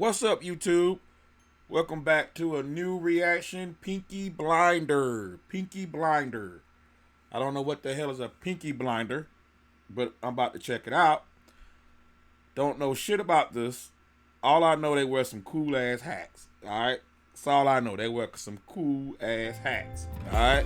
What's up, YouTube? Welcome back to a new reaction, Peaky Blinder. Peaky Blinder. I don't know what the hell is a Peaky Blinder, but I'm about to check it out. Don't know shit about this. All I know, they wear some cool ass hats. Alright? That's all I know. They wear some cool ass hats. Alright?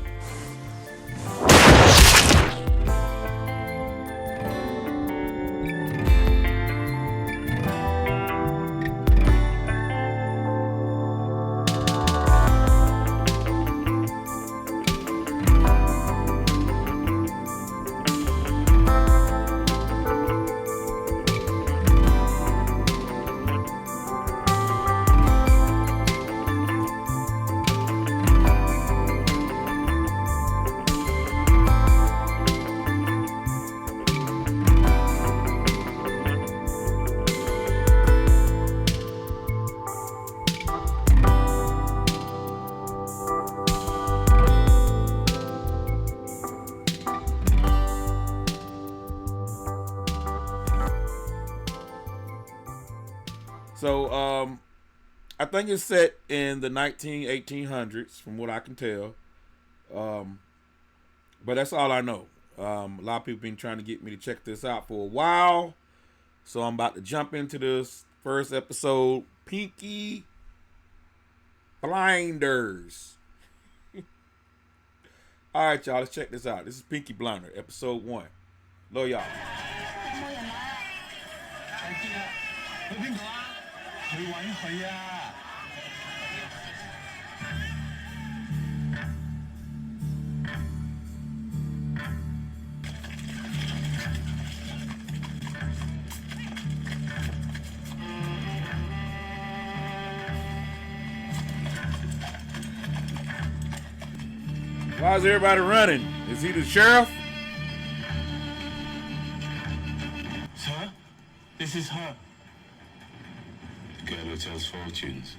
So, I think it's set in the 1800s, from what I can tell. But that's all I know. A lot of people been trying to get me to check this out for a while. So I'm about to jump into this first episode, Peaky Blinders. All right, y'all, let's check this out. This is Peaky Blinder, episode 1. Love y'all. Why is everybody running? Is he the sheriff? Sir, this is her. The girl who tells fortunes.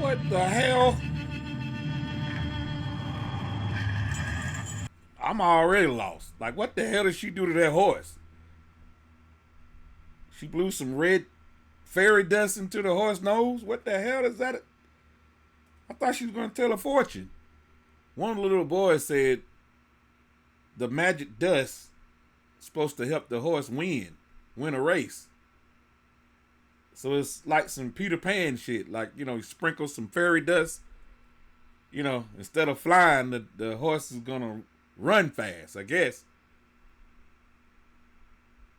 What the hell? I'm already lost. Like, what the hell did she do to that horse? She blew some red fairy dust into the horse's nose? What the hell is that? I thought she was going to tell a fortune. One of the little boys said the magic dust is supposed to help the horse win a race. So it's like some Peter Pan shit. Like, you know, sprinkle some fairy dust. You know, instead of flying, the horse is going to run fast, I guess.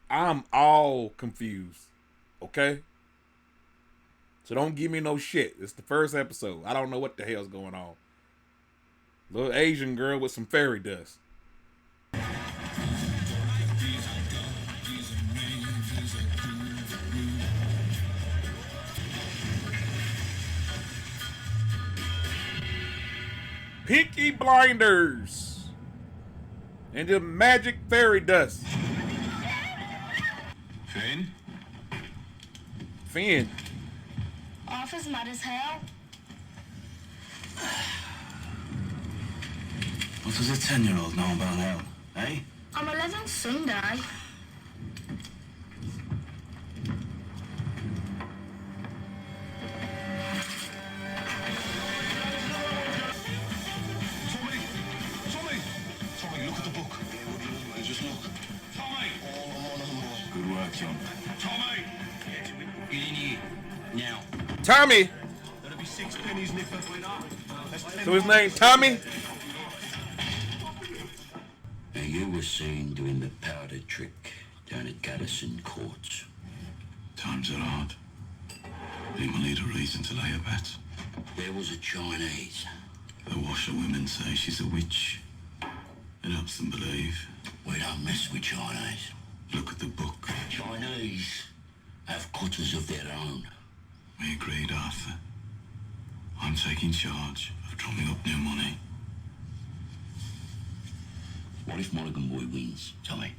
I'm all confused. Okay? So don't give me no shit. It's the first episode. I don't know what the hell's going on. Little Asian girl with some fairy dust. Peaky Blinders and the magic fairy dust. Finn. Arthur's mad as hell. What does a 10-year-old know about hell, eh? I'm 11 Sunday. Tommy, look at the book. Just look. Tommy! Good work, John. Tommy! Get in here. Now. Tommy. That'll be 6 pennies, Nipper. So his name Tommy? Now you were seen doing the powder trick down at Gaddison Courts. Times are hard. People need a reason to lay a bet. There was a Chinese. The washerwomen say she's a witch. It helps them believe. We don't mess with Chinese. Look at the book. Chinese have cutters of their own. We agreed, Arthur. I'm taking charge of drumming up new money. What if Mulligan Boy wins, Tommy?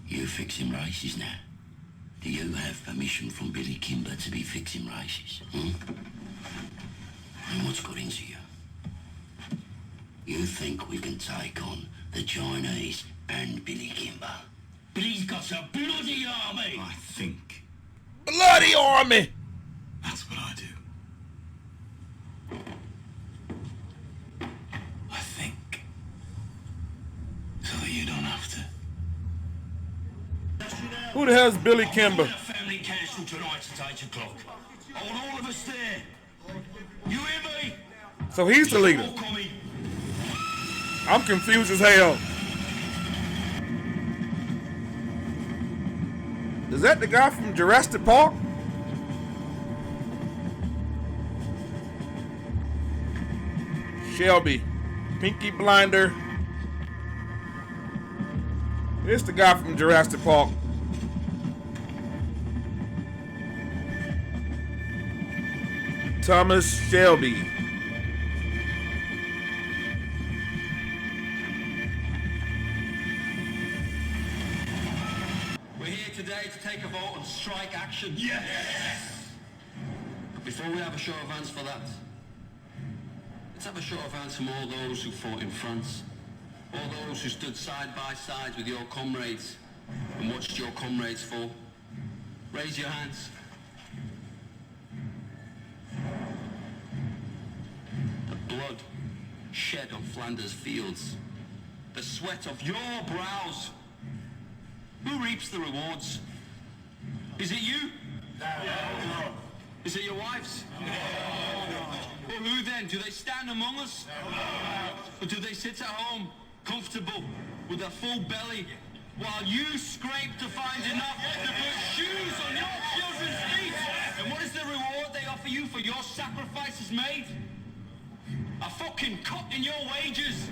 You fix him races now. Do you have permission from Billy Kimber to be fixing races? Hmm? And what's got into you? You think we can take on the Chinese and Billy Kimber? Billy's got a bloody army! I think Bloody army! that's what I do. I think. So that you don't have to. Who the hell's Billy Kimber? Family council tonight at 8 o'clock. I want all of us there. You hear me? So he's the leader. I'm confused as hell. Is that the guy from Jurassic Park? Shelby, Pinky Blinder. It's the guy from Jurassic Park. Thomas Shelby. We're here today to take a vote on strike action. Yes! But before we have a show of hands for that, let's have a show of hands from all those who fought in France, all those who stood side by side with your comrades and watched your comrades fall. Raise your hands. The blood shed on Flanders fields, the sweat of your brows. Who reaps the rewards? Is it you? No. Is it your wives? No. Well, who then? Do they stand among us? No. Or do they sit at home, comfortable, with a full belly, while you scrape to find enough to put shoes on your children's feet? And what is the reward they offer you for your sacrifices made? A fucking cut in your wages.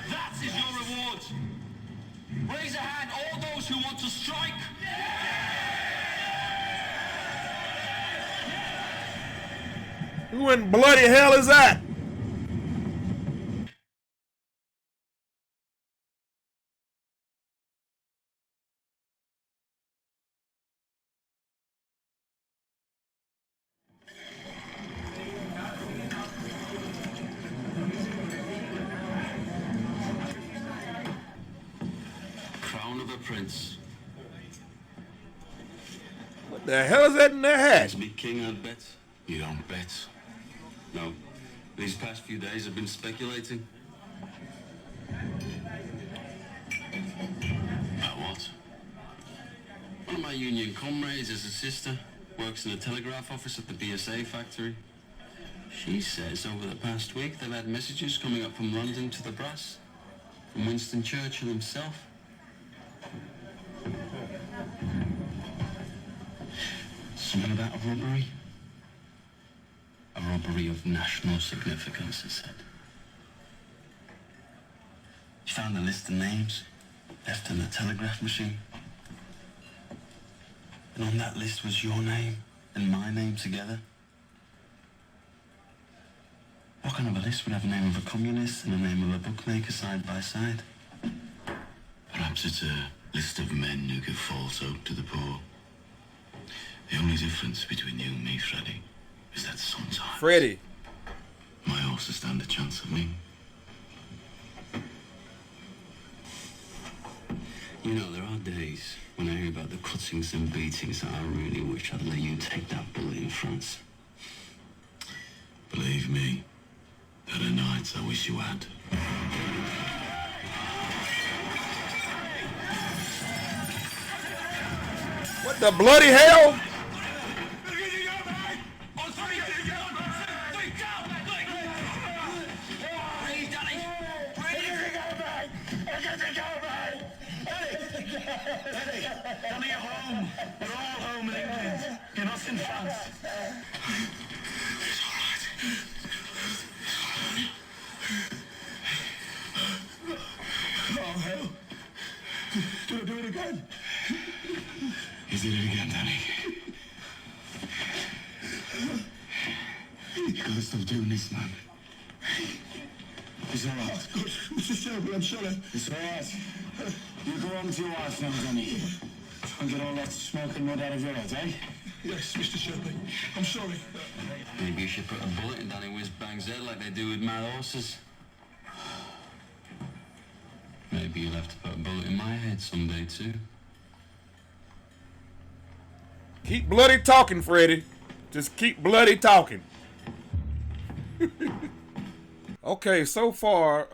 That is your reward. Raise a hand, all those who want to strike. Who in bloody hell is that? Crown of a prince. What the hell is that in their hat? Me king, I'd bet. You don't bet. No. These past few days I've been speculating. About what? One of my union comrades is a sister, works in a telegraph office at the BSA factory. She says over the past week they've had messages coming up from London to the brass, from Winston Churchill himself. Something about a robbery? A robbery of national significance, it said. She found a list of names left in the telegraph machine. And on that list was your name and my name together. What kind of a list would have the name of a communist and the name of a bookmaker side by side? Perhaps it's a list of men who give false hope to the poor. The only difference between you and me, Freddy, is that sometimes Freddy. my horses stand a chance at me. You know, there are days when I hear about the cuttings and beatings that I really wish I'd let you take that bullet in France. Believe me, there are nights I wish you had. What the bloody hell? Danny, at home. We're all home in England. You're not in France. It's all right. Oh, hell. Do it again. You did it again, Danny. You gotta stop doing this, man. It's all right. Good. Mr. Shelby, I'm sorry. It's all right. You go home to your wife now, Danny. And get all that smoking mud out of your head, eh? Yes, Mr. Shelby. I'm sorry. Maybe you should put a bullet in Danny Whiz-Bang's head like they do with mad horses. Maybe you'll have to put a bullet in my head someday, too. Keep bloody talking, Freddy. Just keep bloody talking. Okay, so far,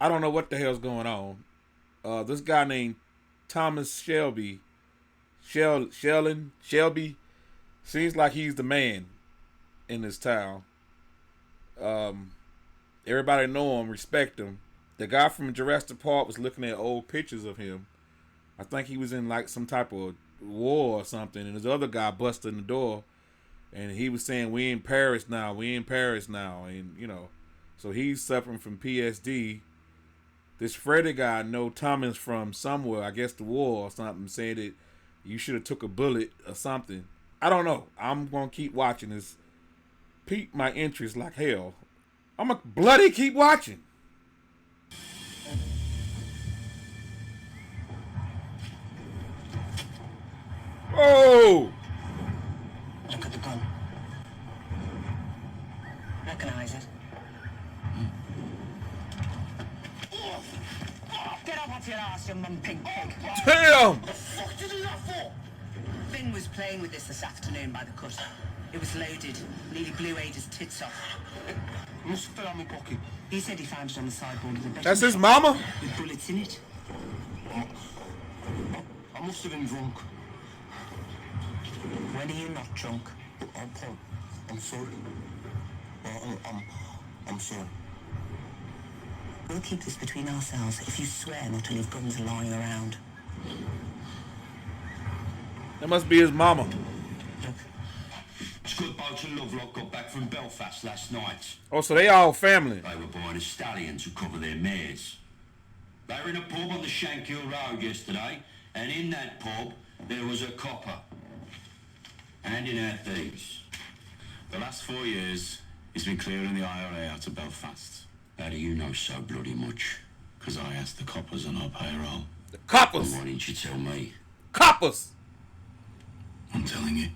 I don't know what the hell's going on. This guy named Thomas Shelby, Shelby, seems like he's the man in this town. Everybody know him, respect him. The guy from Jurassic Park was looking at old pictures of him. I think he was in like some type of war or something, and this other guy busted in the door, and he was saying, "We in Paris now, we in Paris now," and you know, so he's suffering from PSD. This Freddy guy know Thomas from somewhere, I guess the war or something, saying that you should have took a bullet or something. I don't know. I'm gonna keep watching this. Pique my interest like hell. I'm gonna bloody keep watching. Oh! Look at the gun. Recognize it? Get up off your ass, you mumping pig. Damn! What the fuck did you do that for? Finn was playing with this afternoon by the cut. It was loaded. Nearly blew Ada's tits off. Must have fell on my pocket. He said he found it on the sideboard of the betting That's his shop mama? with bullets in it. I must have been drunk. When are you not drunk? I'm sorry. I'm sorry. We'll keep this between ourselves if you swear not to leave guns lying around. That must be his mama. Look, It's good boat and Lovelock got back from Belfast last night. Oh, so they all family. They were buying a stallion to cover their mares. They were in a pub on the Shankill Road yesterday, and in that pub there was a copper handing out these. The last 4 years, he's been clearing the IRA out of Belfast. How do you know so bloody much? Because I asked the coppers on our payroll. The coppers. Why didn't you tell me? Coppers. I'm telling you.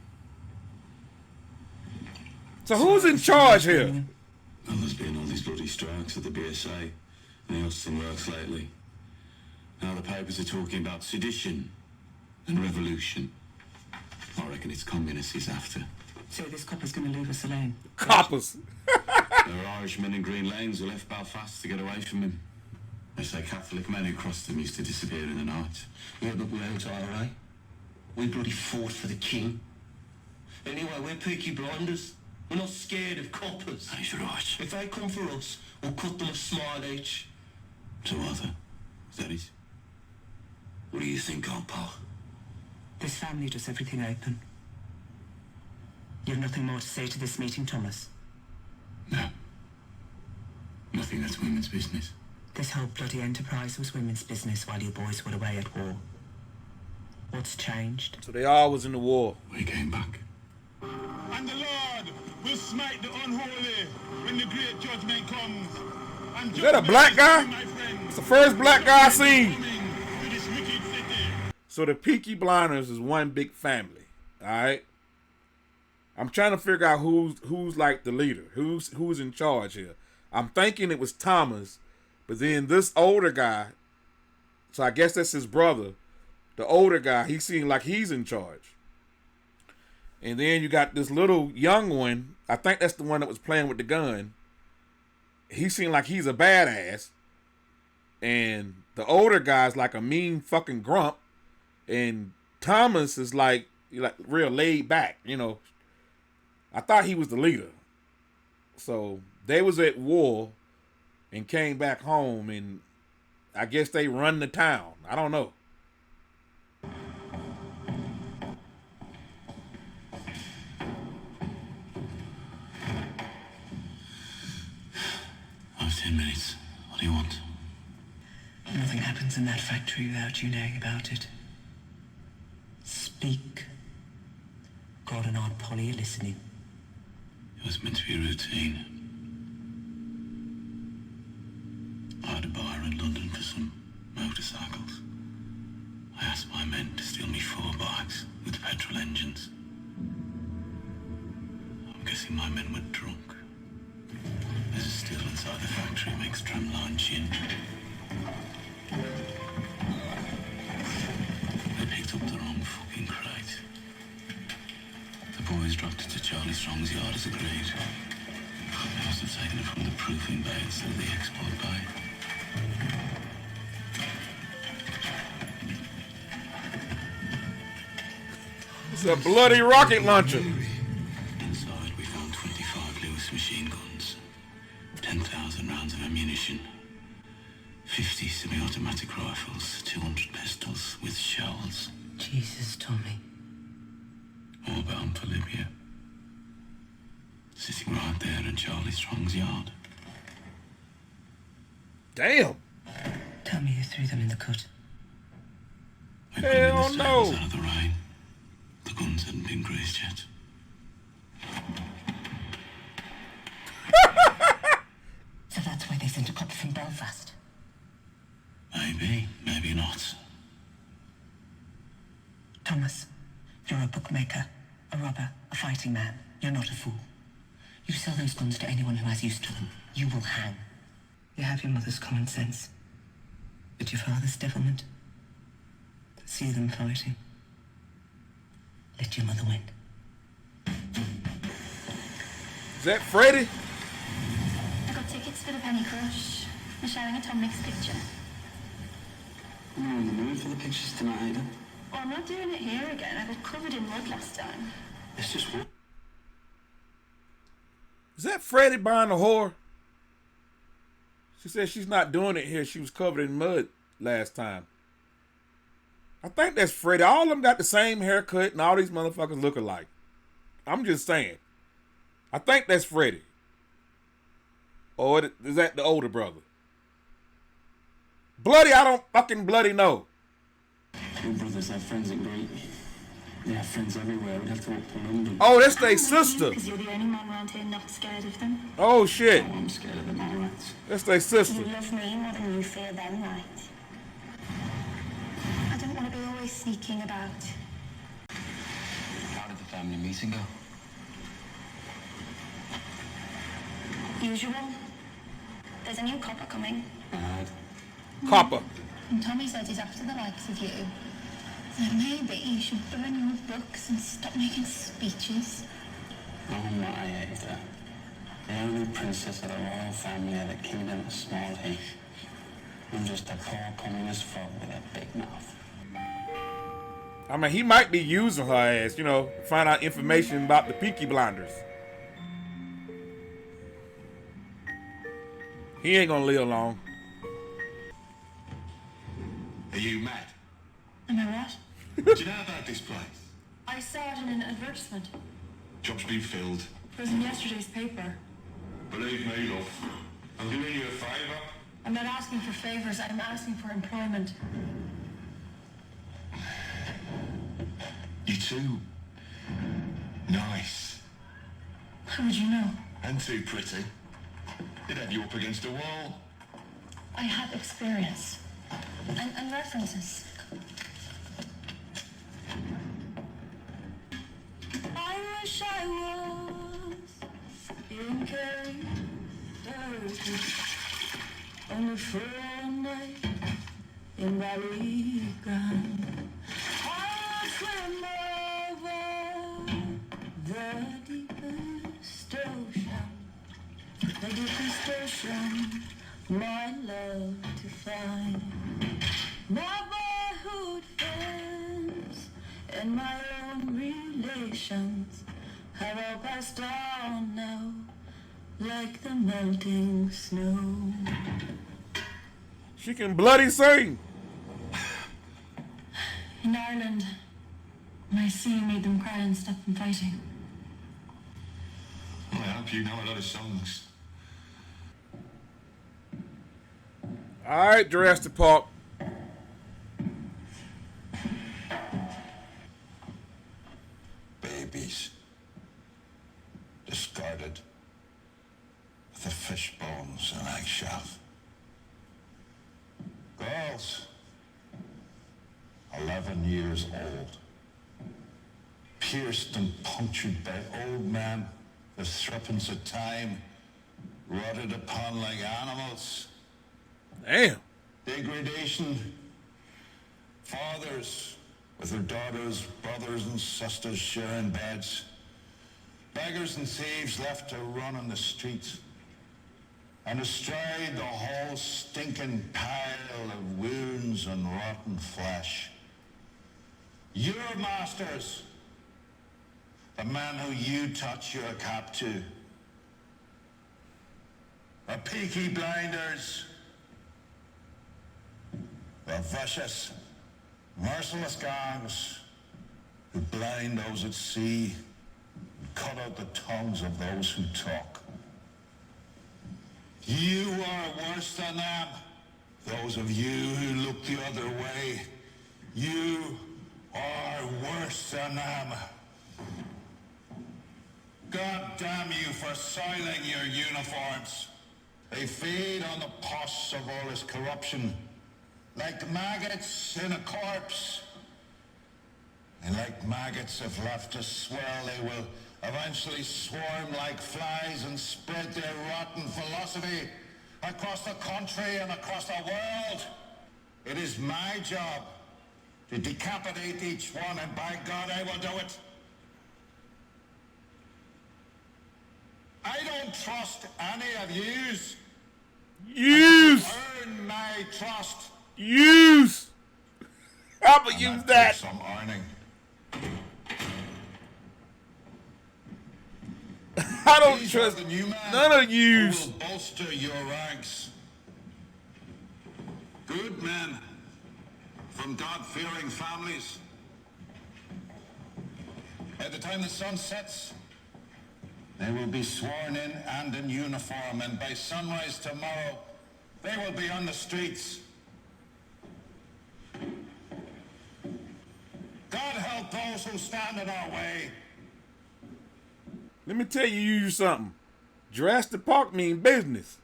So who's in charge here? Well, there's been all these bloody strikes at the BSA and the Austin Works lately. Now the papers are talking about sedition and revolution. I reckon it's communists he's after. so this copper's going to leave us alone. Coppers. There are Irishmen in Green Lanes who left Belfast to get away from him. They say Catholic men who crossed them used to disappear in the night. Yeah, but we ain't IRA. We bloody fought for the king. Anyway, we're Peaky Blinders. We're not scared of coppers. He's right. If they come for us, we'll cut them a smile each. So Arthur, is that it? What do you think, old pal? This family does everything open. You've nothing more to say to this meeting, Thomas? No. Nothing that's women's business. This whole bloody enterprise was women's business while you boys were away at war. What's changed? So they all was in the war. We came back. And the Lord will smite the unholy when the great judgment comes. And Is that a black guy? my friends, It's the first black guy I seen. coming to this wicked city. So the Peaky Blinders is one big family. All right. I'm trying to figure out who's like the leader, who's in charge here. I'm thinking it was Thomas, but then this older guy. So I guess that's his brother. The older guy, he seemed like he's in charge. And then you got this little young one. I think that's the one that was playing with the gun. He seemed like he's a badass. And the older guy's like a mean fucking grump. And Thomas is like real laid back, you know. I thought he was the leader. So they was at war and came back home, and I guess they run the town. I don't know. I have 10 minutes. What do you want? Nothing happens in that factory without you knowing about it. Speak. God and Aunt Polly are listening. It was meant to be a routine. I had a bar in London for some motorcycles. I asked my men to steal me 4 bikes. petrol engines. I'm guessing my men were drunk. There's a still inside the factory makes drumline gin. They picked up the wrong fucking crate. The boys dropped it to Charlie Strong's yard as agreed. They must have taken it from the proofing bay instead of the export bay. It's a bloody rocket launcher. Inside we found 25 Lewis machine guns, 10,000 rounds of ammunition, 50 semi-automatic rifles, 200 pistols with shells. Jesus, Tommy. All bound for Libya. Sitting right there in Charlie Strong's yard. Damn. Tell me you threw them in the cut. We put them in the Hell stables no. out of the rain. The guns hadn't been greased yet. So that's why they sent a copy from Belfast. Maybe, maybe not. Thomas, you're a bookmaker, a robber, a fighting man. You're not a fool. You sell those guns to anyone who has use to them. You will hang. You have your mother's common sense. But your father's devilment. See them fighting. Let your mother win. Is that Freddie? I got tickets for the Penny Crush. They're showing a Tom Mix picture. I'm in the mood for the pictures tonight, Ada. Well, I'm not doing it here again. I got covered in mud last time. It's just what? Is that Freddie buying a whore? She said she's not doing it here. She was covered in mud last time. I think that's Freddie. All of them got the same haircut and all these motherfuckers look alike. I'm just saying. I think that's Freddie. Or is that the older brother? Bloody, I don't fucking bloody know. Your brothers have friends in Greece. They have friends everywhere. We'd have to walk to London. Oh, that's their sister. Because you're the only man around here not scared of them. Oh, shit. Oh, I'm scared of them, all right. That's their sister. You love me more than you fear them, right? I don't want to be always sneaking about. How did the family meeting go? Usual. There's a new copper coming. Copper. And Tommy said he's after the likes of you. So maybe you should burn your books and stop making speeches. Oh my, Ada. The only princess of the royal family of the kingdom of Small Heath. I'm just a poor communist frog with a big mouth. I mean, he might be using her ass, you know, find out information about the Peaky Blinders. He ain't gonna live long. Are you mad? Am I what? Do you know about this place? I saw it in an advertisement. Job's been filled. It was in yesterday's paper. Believe me, love. I'm doing you a favour. I'm not asking for favors, I'm asking for employment. You're too nice. How would you know? And too pretty. They'd have you up against a wall. I have experience. And references. I wish I was in Kerry on a full night in Ballygram. I swim over the deepest ocean, my love to find. My boyhood friends and my own relations have all passed on now, like the melting snow. She can bloody sing. In Ireland, my scene made them cry and stop from fighting. Well, I hope you know a lot of songs. All right, Jurassic Park. Babies. Discarded. With the fish bones and eggshells. Girls. 11 years old. pierced and punctured by old men, the threepence of time, rotted upon like animals. Damn. Degradation. Fathers with their daughters, brothers and sisters sharing beds. Beggars and thieves left to run on the streets. And astride the whole stinking pile of wounds and rotten flesh. Your masters, the men who you touch your cap to, the Peaky blinders, the vicious, merciless gangs who blind those at sea and cut out the tongues of those who talk. You are worse than them. Those of you who look the other way, you are worse than them. God damn you for soiling your uniforms. They feed on the pus of all this corruption, like maggots in a corpse. And like maggots, if left to swell, they will eventually swarm like flies and spread their rotten philosophy across the country and across the world. It is my job to decapitate each one, and by God, I will do it. I don't trust any of yous. Use. Earn my trust. Use. How about use that? Some earning. I don't These trust are the new men none of who yous. will bolster your ranks. Good men from God-fearing families. By the time the sun sets, they will be sworn in and in uniform, and by sunrise tomorrow, they will be on the streets. God help those who stand in our way. Let me tell you something. Jurassic Park mean business.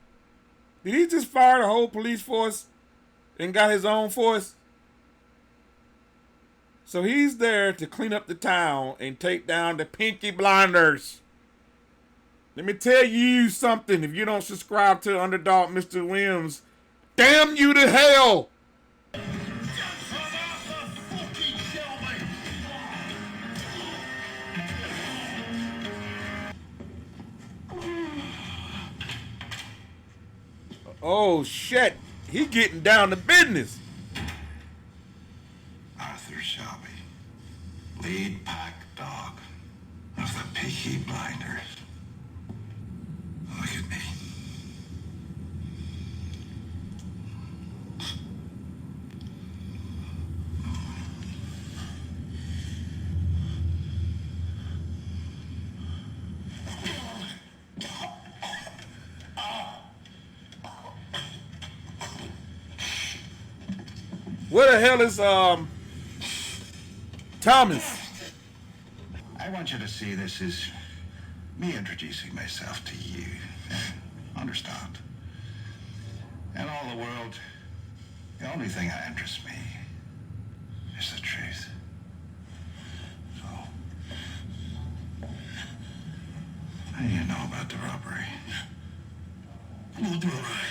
Did he just fire the whole police force and got his own force? So he's there to clean up the town and take down the Peaky blinders. Let me tell you something. If you don't subscribe to Underdog Mr. Williams, damn you to hell. Oh shit, he getting down to business. Arthur Shelby, lead pack dog of the Peaky blinders. Look at me. Where the hell is Thomas? I want you to see this as me introducing myself to you. Understand? In all the world, the only thing that interests me is the truth. So, how do you know about the robbery? What robbery?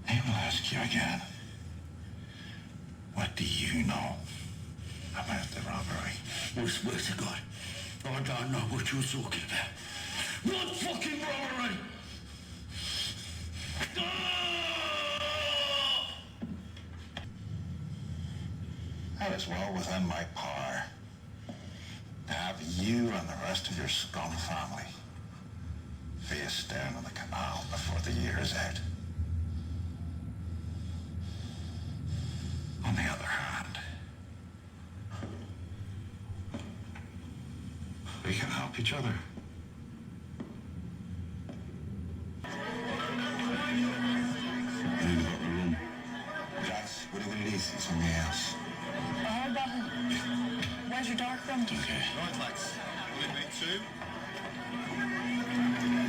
I will ask you again. What do you know about the robbery? I swear to God, I don't know what you're talking about. What fucking robbery? That is well within my power to have you and the rest of your scum family face down in the canal before the year is out. On the other hand, we can help each other. Jax, what are you going to do? See somebody else. Oh, but where's your dark room? Okay. Right, lads. Will it be two?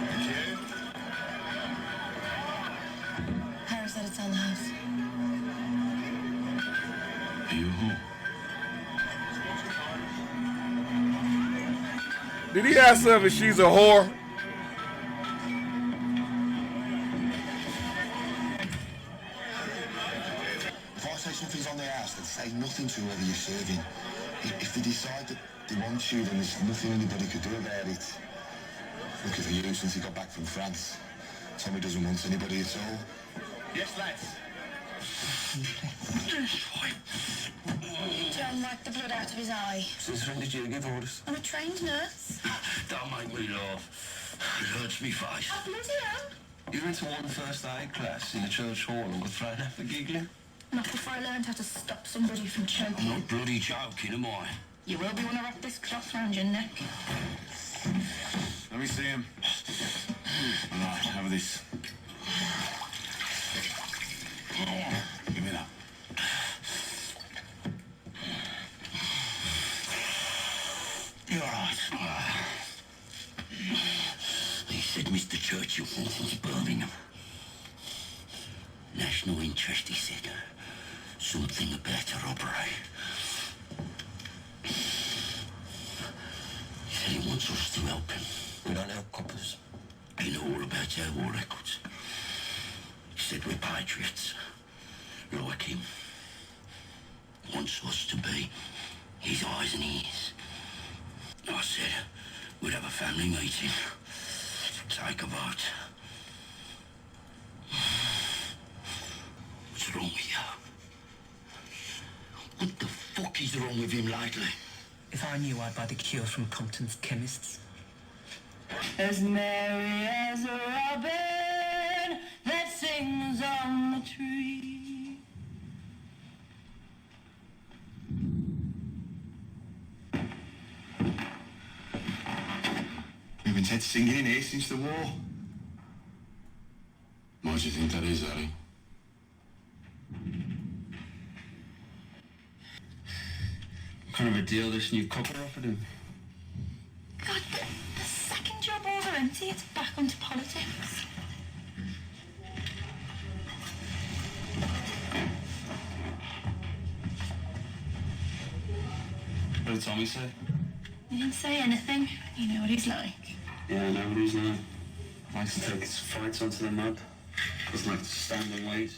Thank you. Harry said it's on the house. Are you home? Did he ask her if she's a whore? If I say something's on their house, then say nothing to whoever you're serving. If they decide that they want you, then there's nothing anybody could do about it. Looking for you since he got back from France. Tommy doesn't want anybody at all. Yes, lads. John wiped the blood out of his eye. Since when did you give orders? I'm a trained nurse. Don't make me laugh. It hurts me face. Oh, bloody hell. You went to one first aid class in the church hall and got thrown out for giggling? Not before I learned how to stop somebody from I'm choking. not bloody joking, am I? You will be when I wrap this cloth round your neck. Let me see him. All right, have this. Give me that. You're right. He said Mr. Churchill since Birmingham. National interest, he said. Something about a robbery. He said he wants us to help him. We don't help coppers. He know all about our war records. He said we're patriots. Like him. Wants us to be his eyes and ears. I said we'd have a family meeting. Take a vote. What's wrong with you? What the fuck is wrong with him lately? If I knew, I'd buy the cure from Compton's chemists. As merry as a robin that sings on the tree. We've been singing in here since the war. Why do you think that is, Ellie? What kind of a deal this new couple offered him? God, the second job all are empty, it's back onto politics. What did Tommy say? He didn't say anything. You know what he's like. Yeah, I know what he's like. Likes to take his fights onto the mud. Doesn't like to stand and wait.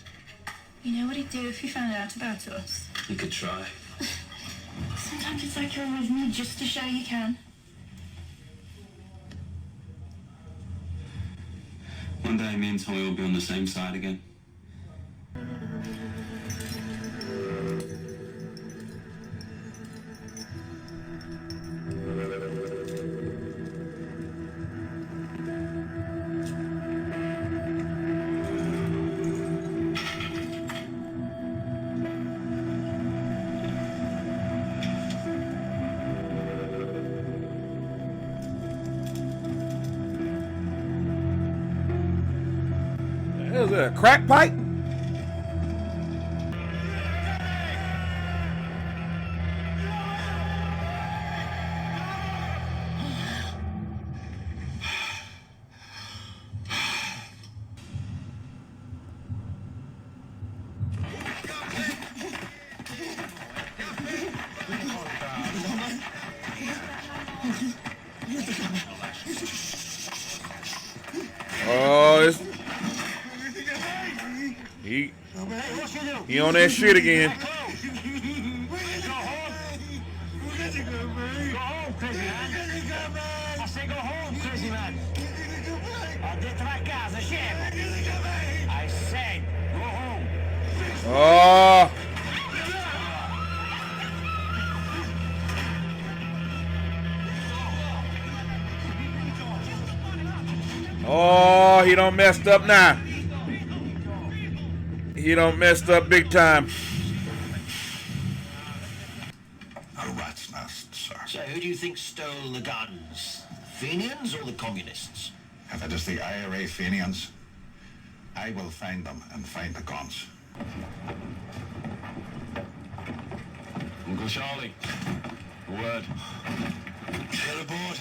You know what he'd do if he found out about us? He could try. Sometimes it's like you're with me just to show you can. One day me and Tommy will be on the same side again. Is it a crack pipe? Oh, it's he on that shit again. Go home, crazy man. I say go home, crazy man. Ho detto a casa, scemo. I said go home. Oh. Oh, he done messed up now. He done messed up big time. A rat's nest, sir. So who do you think stole the guns? Fenians or the communists? If it is the IRA Fenians, I will find them and find the guns. Uncle Charlie, a word. Get aboard.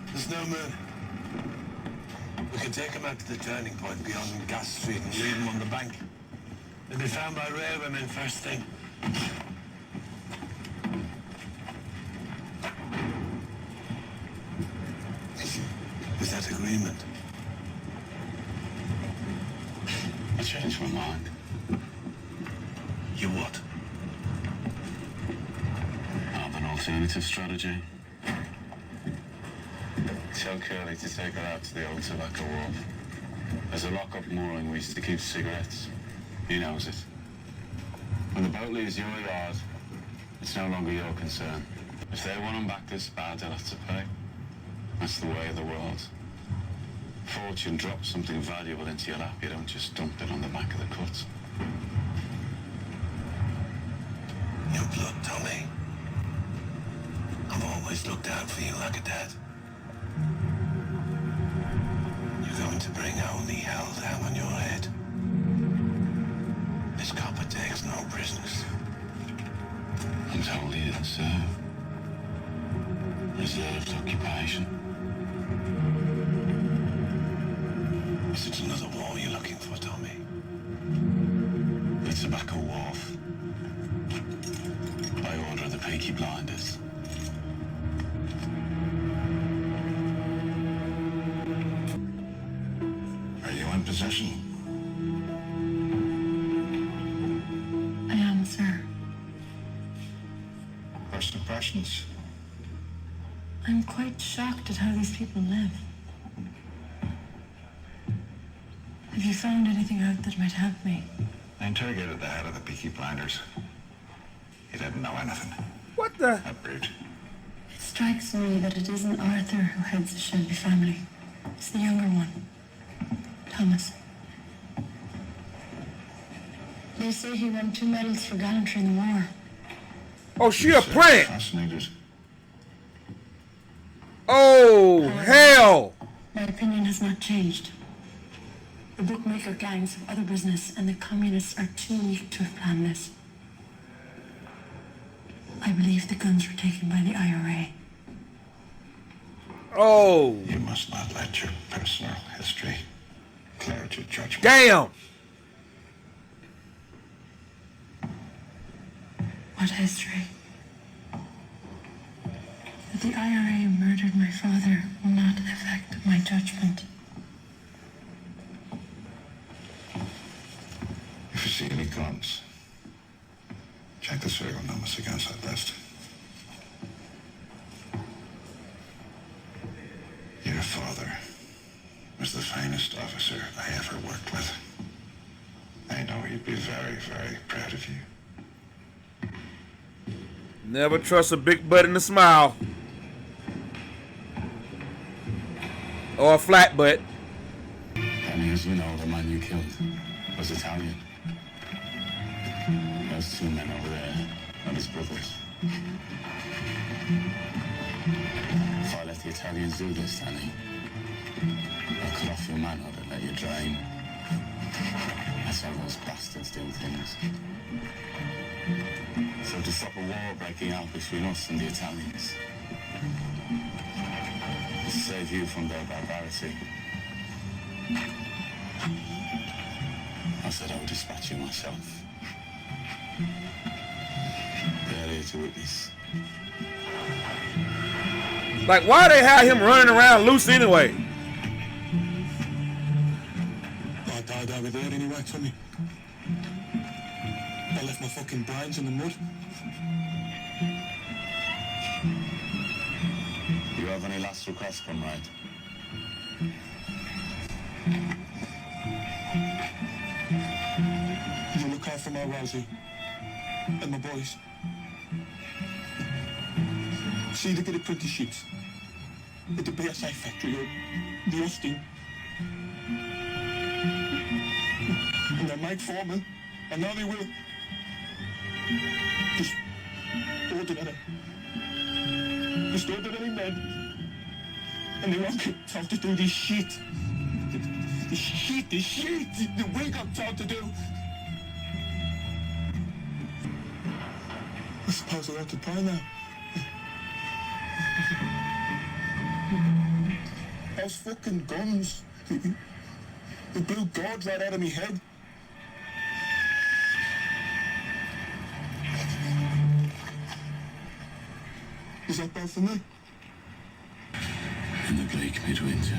There's no moon. We can take him out to the turning point beyond Gas Street and leave him on the bank. They'll be found by railwaymen first thing. Is that agreement? I changed my mind. You what? I have an alternative strategy. Tell Curly to take her out to the old tobacco wharf. There's a lock-up mooring we used to keep cigarettes. He knows it. When the boat leaves your yard, it's no longer your concern. If they want them back this bad, they'll have to pay. That's the way of the world. Fortune drops something valuable into your lap, you don't just dump it on the back of the cut. Your blood, Tommy. I've always looked out for you like a dad. You're going to bring only hell down on your head. This copper takes no prisoners. I'm told he didn't serve. Reserved occupation. Is it another war you're looking for, Tommy? The tobacco wharf. By order of the Peaky blinders. Are you in possession? I am, sir. First impressions? I'm quite shocked at how these people live. Have you found anything out that might help me? I interrogated the head of the Peaky blinders. He didn't know anything. What the? That brute. It strikes me that it isn't Arthur who heads the Shelby family. It's the younger one, Thomas. They say he won 2 medals for gallantry in the war. Oh, she a plant. Fascinated. Oh, hell. My opinion has not changed. The bookmaker gangs have other business, and the communists are too weak to have planned this. I believe the guns were taken by the IRA. Oh, You must not let your personal history cloud your judgment. damn. What history? That the IRA murdered my father will not affect my judgment. If you see any guns, check the serial numbers against that list. Your father was the finest officer I ever worked with. I know he'd be very, very proud of you. Never trust a big butt and a smile. Or a flat butt. And as you know, the man you killed was Italian. Those 2 men over there are his brothers. If I let the Italians do this, Danny, they'll cut off your manhood and let you drain. That's how those bastards do things. So to stop a war breaking out between us and the Italians, to save you from their barbarity, I said I would dispatch you myself. They're here to witness. Like, why they have him running around loose anyway? I died over there anyway, Tommy. I left my fucking brains in the mud. You have any last requests, comrade? You look out for my Rosie and my boys. See, look at the apprenticeships at the BSA factory or the Austin. And they make foremen. I know they will. Just ordinary. Just ordinary men. And they won't get told to do this shit. The shit that we got told to do. I suppose I'll have to pay now. Those fucking guns It blew gourds right out of me head. Is that bad for me? In the bleak midwinter.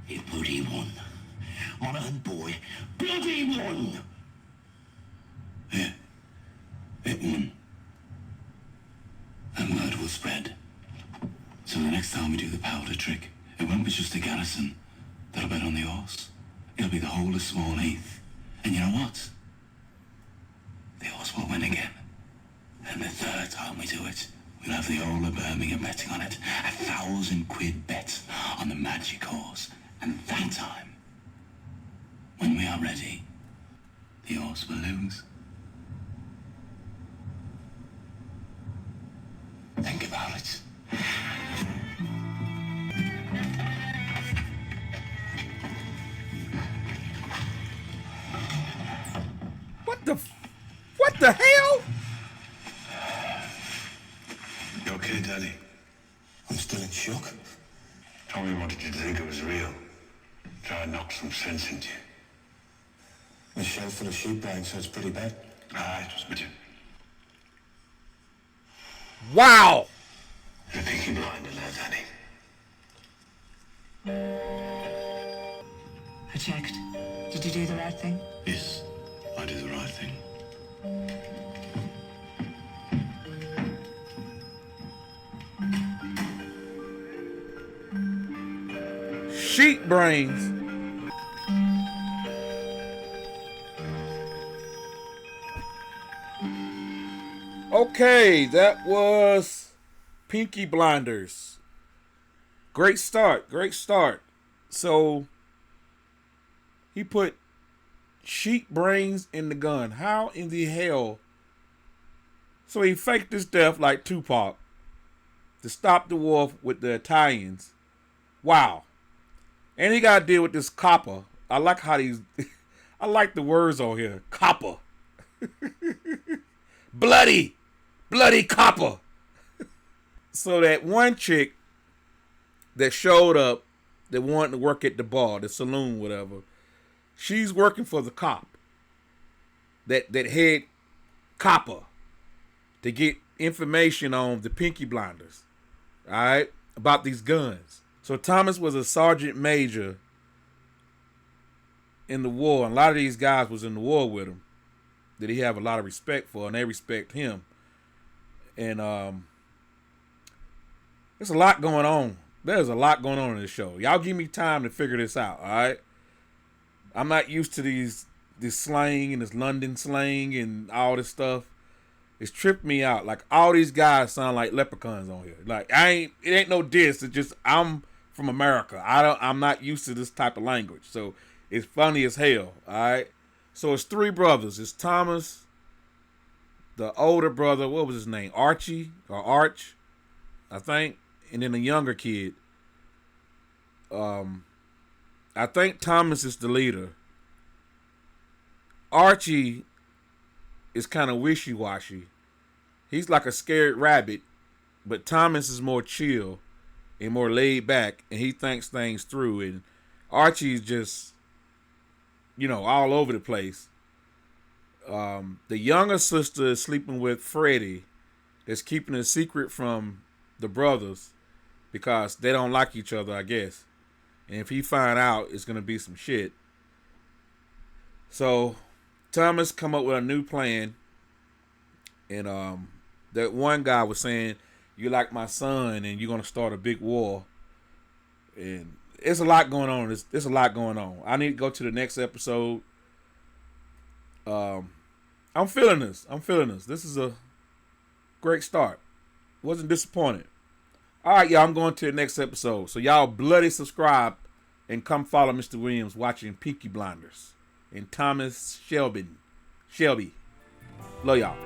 It bloody won. Monaghan boy, bloody won! Yeah, it won. And word will spread. So the next time we do the powder trick, it won't be just a garrison that'll bet on the horse. It'll be the whole of Small Heath. And you know what? The horse will win again. And the third time we do it, we'll have the whole of Birmingham betting on it. 1,000 quid bet on the magic horse. And that time, when we are ready, the horse will lose. Think about it. What the hell? You okay, Daddy? I'm still in shock. Tommy wanted you to think it was real. Try and knock some sense into you. A shell full of sheep brains, so it's pretty bad. Ah, it was bitter. Wow. You're a Peaky blinder now, Danny. I checked. Did you do the right thing? Yes, I did the right thing. Sheep brains. Okay, that was Peaky Blinders. Great start, great start. So he put sheep brains in the gun. How in the hell? So he faked his death like Tupac to stop the war with the Italians. Wow. And he got to deal with this copper. I like how these, I like the words on here. Copper. Bloody copper. So that one chick that showed up that wanted to work at the bar, the saloon, whatever, she's working for the cop. That head copper to get information on the Peaky Blinders. All right? About these guns. So Thomas was a sergeant major in the war. And a lot of these guys was in the war with him that he have a lot of respect for, and they respect him. And there's a lot going on. There's a lot going on in this show. Y'all give me time to figure this out, all right? I'm not used to this slang and this London slang and all this stuff. It's tripped me out. Like, all these guys sound like leprechauns on here. Like, it ain't no diss. It's just I'm from America. I'm not used to this type of language. So it's funny as hell, all right? So it's three brothers. It's Thomas, the older brother, what was his name? Archie or Arch, I think. And then the younger kid. I think Thomas is the leader. Archie is kind of wishy-washy. He's like a scared rabbit, but Thomas is more chill and more laid back, and he thinks things through. And Archie's just, all over the place. The younger sister is sleeping with Freddie, that's keeping a secret from the brothers because they don't like each other, I guess. And if he find out, it's going to be some shit. So Thomas come up with a new plan. And that one guy was saying, "You like my son and you're going to start a big war." And it's a lot going on. There's a lot going on. I need to go to the next episode. I'm feeling this. This is a great start. Wasn't disappointed. All right, y'all, I'm going to the next episode. So y'all bloody subscribe And come follow Mr. Williams watching Peaky Blinders. And Thomas Shelby. Love y'all.